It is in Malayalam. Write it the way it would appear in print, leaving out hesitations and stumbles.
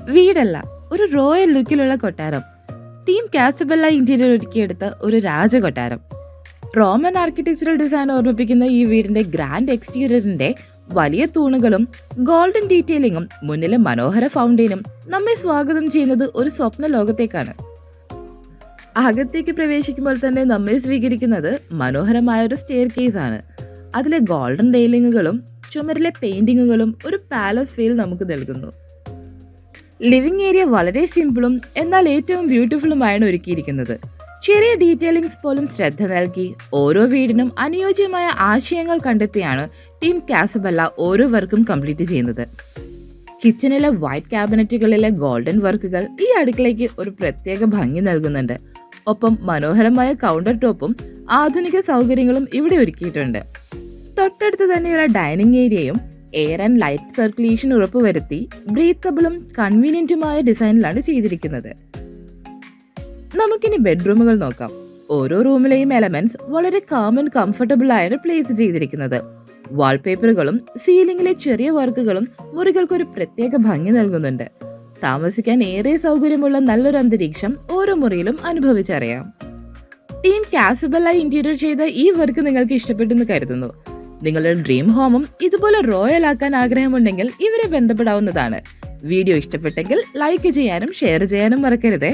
വീടല്ല, ഒരു റോയൽ ലുക്കിലുള്ള കൊട്ടാരം. ടീം കാസബെല്ല ഇന്റീരിയർ ഒരുക്കിയെടുത്ത ഒരു രാജകൊട്ടാരം. റോമൻ ആർക്കിടെക്ചറൽ ഡിസൈൻ ഓർമ്മിപ്പിക്കുന്ന ഈ വീടിന്റെ ഗ്രാൻഡ് എക്സ്റ്റീരിയറിന്റെ വലിയ തൂണുകളും ഗോൾഡൻ ഡീറ്റെയിലിംഗും മുന്നിലെ മനോഹര ഫൗണ്ടൈനും നമ്മെ സ്വാഗതം ചെയ്യുന്നത് ഒരു സ്വപ്ന ലോകത്തേക്കാണ്. അകത്തേക്ക് പ്രവേശിക്കുമ്പോൾ തന്നെ നമ്മെ സ്വീകരിക്കുന്നത് മനോഹരമായ ഒരു സ്റ്റെയർ കേസ് ആണ്. അതിലെ ഗോൾഡൻ റെയിലിങ്ങുകളും ചുമരിലെ പെയിന്റിങ്ങുകളും ഒരു പാലസ് ഫീൽ നമുക്ക് നൽകുന്നു. ലിവിംഗ് ഏരിയ വളരെ സിമ്പിളും എന്നാൽ ഏറ്റവും ബ്യൂട്ടിഫുള്ളുമായാണ് ഒരുക്കിയിരിക്കുന്നത്. ചെറിയ ഡീറ്റെയിലിംഗ്സ് പോലും ശ്രദ്ധ നൽകി ഓരോ വീടിനും അനുയോജ്യമായ ആശയങ്ങൾ കണ്ടെത്തിയാണ് ടീം കാസബെല്ല ഓരോ വർക്കും കംപ്ലീറ്റ് ചെയ്യുന്നത്. കിച്ചണിലെ വൈറ്റ് ക്യാബിനറ്റുകളിലെ ഗോൾഡൻ വർക്കുകൾ ഈ അടുക്കളയ്ക്ക് ഒരു പ്രത്യേക ഭംഗി നൽകുന്നുണ്ട്. ഒപ്പം മനോഹരമായ കൗണ്ടർ ടോപ്പും ആധുനിക സൗകര്യങ്ങളും ഇവിടെ ഒരുക്കിയിട്ടുണ്ട്. തൊട്ടടുത്ത് തന്നെയുള്ള ഡൈനിങ് ഏരിയയും എയർ ആൻഡ് ലൈറ്റ് സർക്കുലേഷൻ ഉറപ്പുവരുത്തി ബ്രീത്തബിളും കൺവീനിയന്റുമായ ഡിസൈനിലാണ് ചെയ്തിരിക്കുന്നത്. നമുക്കിനി ബെഡ്റൂമുകൾ നോക്കാം. ഓരോ റൂമിലെയും എലമെന്റ്സ് വളരെ കാം ആൻഡ് കംഫർട്ടബിൾ ആണ് പ്ലേസ് ചെയ്തിരിക്കുന്നത്. വാൾപേപ്പറുകളും സീലിംഗിലെ ചെറിയ വർക്കുകളും മുറികൾക്കൊരു പ്രത്യേക ഭംഗി നൽകുന്നുണ്ട്. താമസിക്കാൻ ഏറെ സൗകര്യമുള്ള നല്ലൊരു അന്തരീക്ഷം ഓരോ മുറിയിലും അനുഭവിച്ചറിയാം. ടീം കാസബെല്ല ഇന്റീരിയർ ചെയ്ത ഈ വർക്ക് നിങ്ങൾക്ക് ഇഷ്ടപ്പെട്ടെന്ന് കരുതുന്നു. നിങ്ങളുടെ ഡ്രീം ഹോമും ഇതുപോലെ റോയൽ ആക്കാൻ ആഗ്രഹമുണ്ടെങ്കിൽ ഇവരെ ബന്ധപ്പെടാവുന്നതാണ്. വീഡിയോ ഇഷ്ടപ്പെട്ടെങ്കിൽ ലൈക്ക് ചെയ്യാനും ഷെയർ ചെയ്യാനും മറക്കരുതേ.